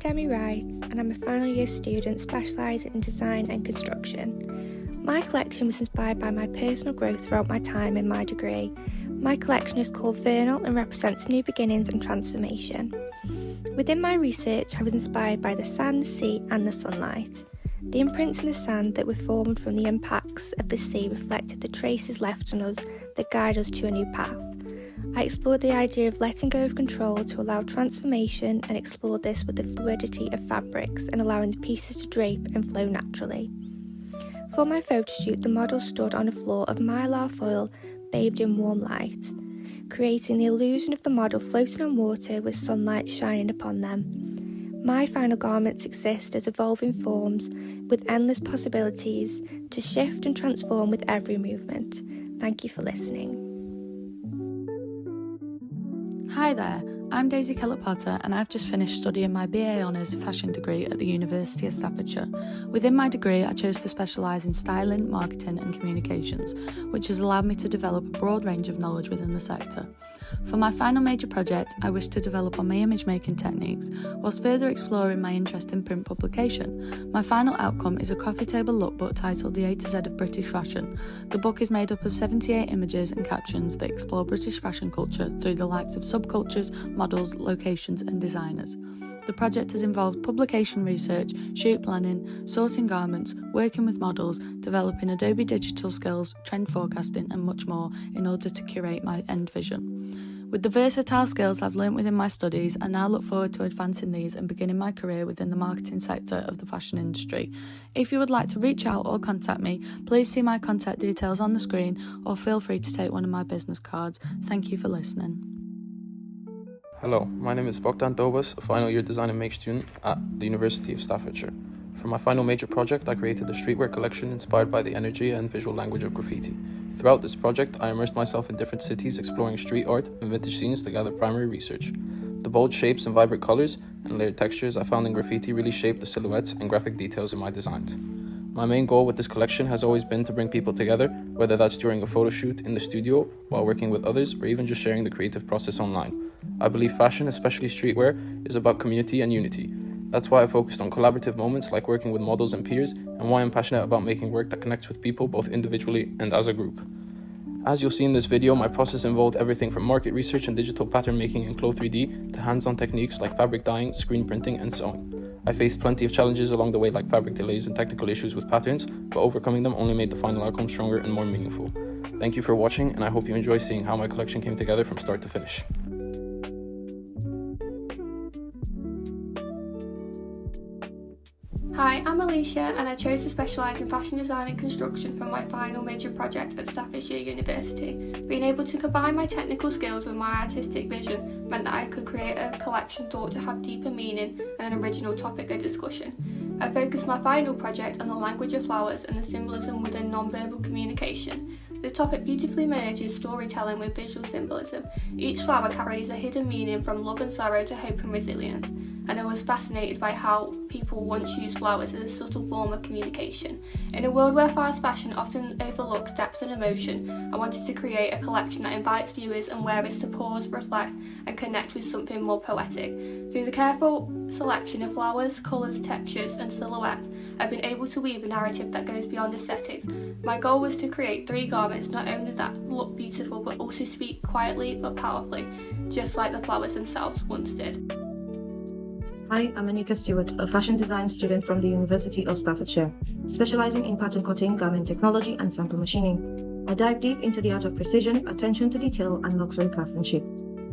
Demi Wright and I'm a final year student specialising in design and construction. My collection was inspired by my personal growth throughout my time in my degree. My collection is called Vernal and represents new beginnings and transformation. Within my research, I was inspired by the sand, sea and the sunlight. The imprints in the sand that were formed from the impacts of the sea reflected the traces left on us that guide us to a new path. I explored the idea of letting go of control to allow transformation and explored this with the fluidity of fabrics and allowing the pieces to drape and flow naturally. For my photo shoot, the model stood on a floor of mylar foil bathed in warm light, creating the illusion of the model floating on water with sunlight shining upon them. My final garments exist as evolving forms with endless possibilities to shift and transform with every movement. Thank you for listening. Hi there, I'm Daisy Kellett-Potter and I've just finished studying my BA Honours Fashion degree at the University of Staffordshire. Within my degree, I chose to specialise in styling, marketing and communications, which has allowed me to develop a broad range of knowledge within the sector. For my final major project, I wish to develop on my image making techniques, whilst further exploring my interest in print publication. My final outcome is a coffee table lookbook titled The A to Z of British Fashion. The book is made up of 78 images and captions that explore British fashion culture through the likes of subcultures, models, locations and designers. The project has involved publication research, shoot planning, sourcing garments, working with models, developing Adobe digital skills, trend forecasting and much more in order to curate my end vision. With the versatile skills I've learnt within my studies, I now look forward to advancing these and beginning my career within the marketing sector of the fashion industry. If you would like to reach out or contact me, please see my contact details on the screen or feel free to take one of my business cards. Thank you for listening. Hello, my name is Bogdan Dobas, a final year design and make student at the University of Staffordshire. For my final major project, I created a streetwear collection inspired by the energy and visual language of graffiti. Throughout this project, I immersed myself in different cities exploring street art and vintage scenes to gather primary research. The bold shapes and vibrant colours and layered textures I found in graffiti really shaped the silhouettes and graphic details in my designs. My main goal with this collection has always been to bring people together, whether that's during a photo shoot in the studio, while working with others, or even just sharing the creative process online. I believe fashion, especially streetwear, is about community and unity. That's why I focused on collaborative moments like working with models and peers, and why I'm passionate about making work that connects with people both individually and as a group. As you'll see in this video, my process involved everything from market research and digital pattern making in Clo 3D to hands-on techniques like fabric dyeing, screen printing and sewing. I faced plenty of challenges along the way like fabric delays and technical issues with patterns, but overcoming them only made the final outcome stronger and more meaningful. Thank you for watching, and I hope you enjoy seeing how my collection came together from start to finish. Hi, I'm Alicia and I chose to specialise in fashion design and construction for my final major project at Staffordshire University. Being able to combine my technical skills with my artistic vision meant that I could create a collection thought to have deeper meaning and an original topic of discussion. I focused my final project on the language of flowers and the symbolism within non-verbal communication. This topic beautifully merges storytelling with visual symbolism. Each flower carries a hidden meaning from love and sorrow to hope and resilience. And I was fascinated by how people once used flowers as a subtle form of communication. In a world where fast fashion often overlooks depth and emotion, I wanted to create a collection that invites viewers and wearers to pause, reflect and connect with something more poetic. Through the careful selection of flowers, colours, textures and silhouettes, I've been able to weave a narrative that goes beyond aesthetics. My goal was to create 3 garments not only that look beautiful but also speak quietly but powerfully, just like the flowers themselves once did. Hi, I'm Anika Stewart, a fashion design student from the University of Staffordshire, specializing in pattern cutting, garment technology, and sample machining. I dive deep into the art of precision, attention to detail, and luxury craftsmanship.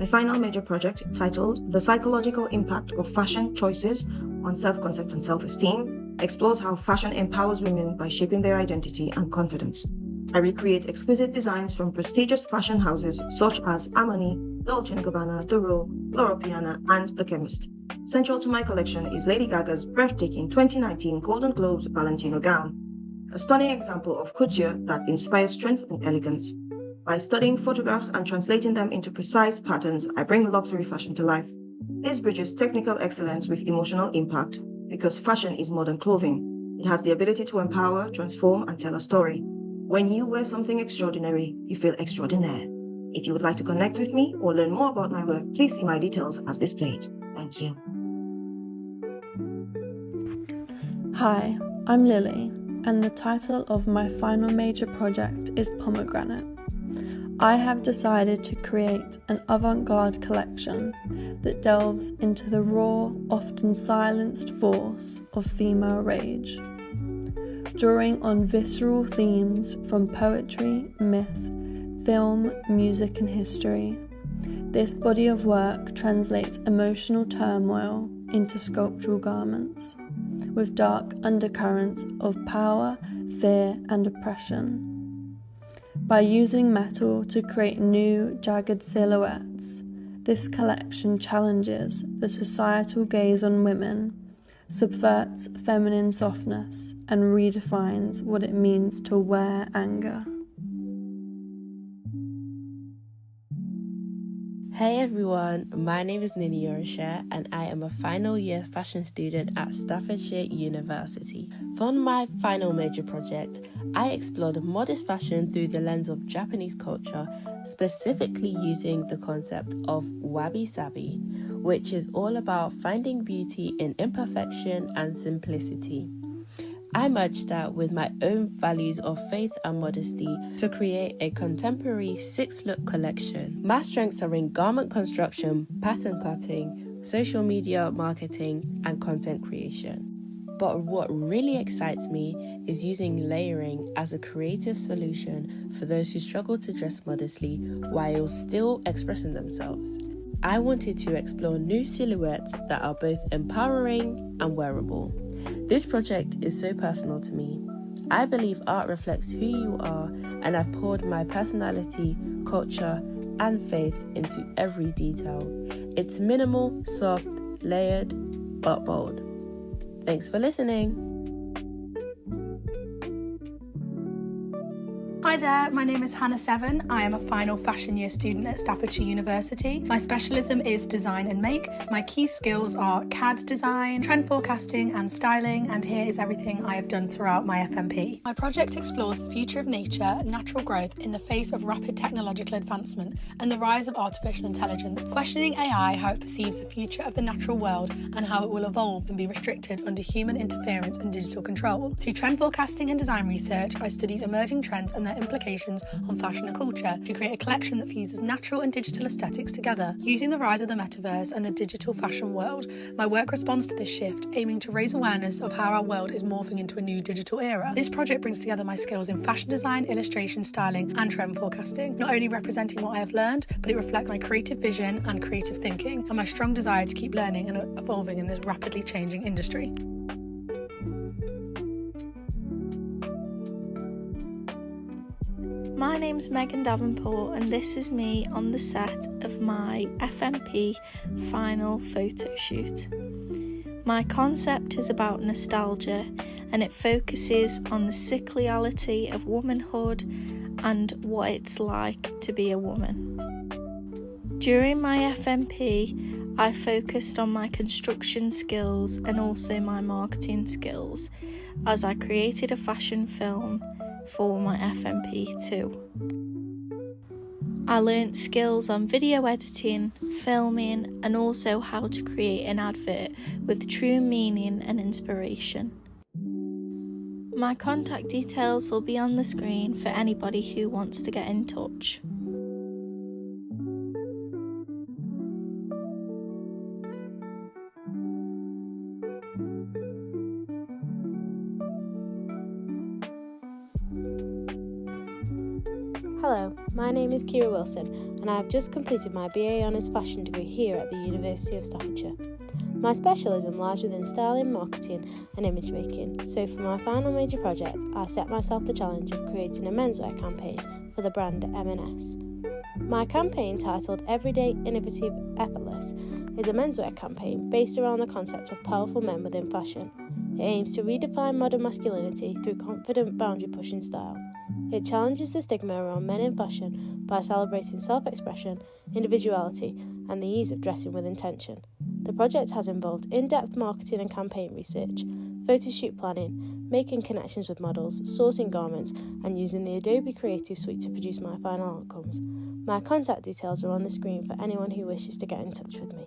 My final major project, titled The Psychological Impact of Fashion Choices on Self-Concept and Self-Esteem, explores how fashion empowers women by shaping their identity and confidence. I recreate exquisite designs from prestigious fashion houses such as Armani, Dolce & Gabbana, The Row, Loro Piana, and The Chemist. Central to my collection is Lady Gaga's breathtaking 2019 Golden Globes Valentino gown, a stunning example of couture that inspires strength and elegance. By studying photographs and translating them into precise patterns, I bring luxury fashion to life. This bridges technical excellence with emotional impact because fashion is more than clothing. It has the ability to empower, transform, and tell a story. When you wear something extraordinary, you feel extraordinaire. If you would like to connect with me or learn more about my work, please see my details as displayed. Thank you. Hi, I'm Lily, and the title of my final major project is Pomegranate. I have decided to create an avant-garde collection that delves into the raw, often silenced force of female rage, drawing on visceral themes from poetry, myth, film, music and history. This body of work translates emotional turmoil into sculptural garments, with dark undercurrents of power, fear and oppression. By using metal to create new, jagged silhouettes, this collection challenges the societal gaze on women, subverts feminine softness, and redefines what it means to wear anger. Hey everyone, my name is Nini Yorosha and I am a final year fashion student at Staffordshire University. For my final major project, I explored modest fashion through the lens of Japanese culture, specifically using the concept of wabi-sabi, which is all about finding beauty in imperfection and simplicity. I merged that with my own values of faith and modesty to create a contemporary 6-look collection. My strengths are in garment construction, pattern cutting, social media marketing, and content creation. But what really excites me is using layering as a creative solution for those who struggle to dress modestly while still expressing themselves. I wanted to explore new silhouettes that are both empowering and wearable. This project is so personal to me. I believe art reflects who you are, and I've poured my personality, culture, and faith into every detail. It's minimal, soft, layered, but bold. Thanks for listening. Hi there, my name is Hannah Seven. I am a final fashion year student at Staffordshire University. My specialism is design and make. My key skills are CAD design, trend forecasting and styling, and here is everything I have done throughout my FMP. My project explores the future of nature and natural growth in the face of rapid technological advancement and the rise of artificial intelligence, questioning AI, how it perceives the future of the natural world and how it will evolve and be restricted under human interference and digital control. Through trend forecasting and design research, I studied emerging trends and their implications on fashion and culture to create a collection that fuses natural and digital aesthetics together. Using the rise of the metaverse and the digital fashion world, my work responds to this shift, aiming to raise awareness of how our world is morphing into a new digital era. This project brings together my skills in fashion design, illustration, styling, and trend forecasting, not only representing what I have learned, but it reflects my creative vision and creative thinking, and my strong desire to keep learning and evolving in this rapidly changing industry. My name's Megan Davenport and this is me on the set of my FMP final photo shoot. My concept is about nostalgia and it focuses on the cyclicality of womanhood and what it's like to be a woman. During my FMP, I focused on my construction skills and also my marketing skills as I created a fashion film for my FMP too. I learnt skills on video editing, filming, and also how to create an advert with true meaning and inspiration. My contact details will be on the screen for anybody who wants to get in touch. Hello, my name is Kira Wilson and I have just completed my BA Honours Fashion degree here at the University of Staffordshire. My specialism lies within styling, marketing and image making, so for my final major project I set myself the challenge of creating a menswear campaign for the brand M&S. My campaign, titled Everyday, Innovative, Effortless, is a menswear campaign based around the concept of powerful men within fashion. It aims to redefine modern masculinity through confident, boundary-pushing style. It challenges the stigma around men in fashion by celebrating self-expression, individuality, and the ease of dressing with intention. The project has involved in-depth marketing and campaign research, photo shoot planning, making connections with models, sourcing garments, and using the Adobe Creative Suite to produce my final outcomes. My contact details are on the screen for anyone who wishes to get in touch with me.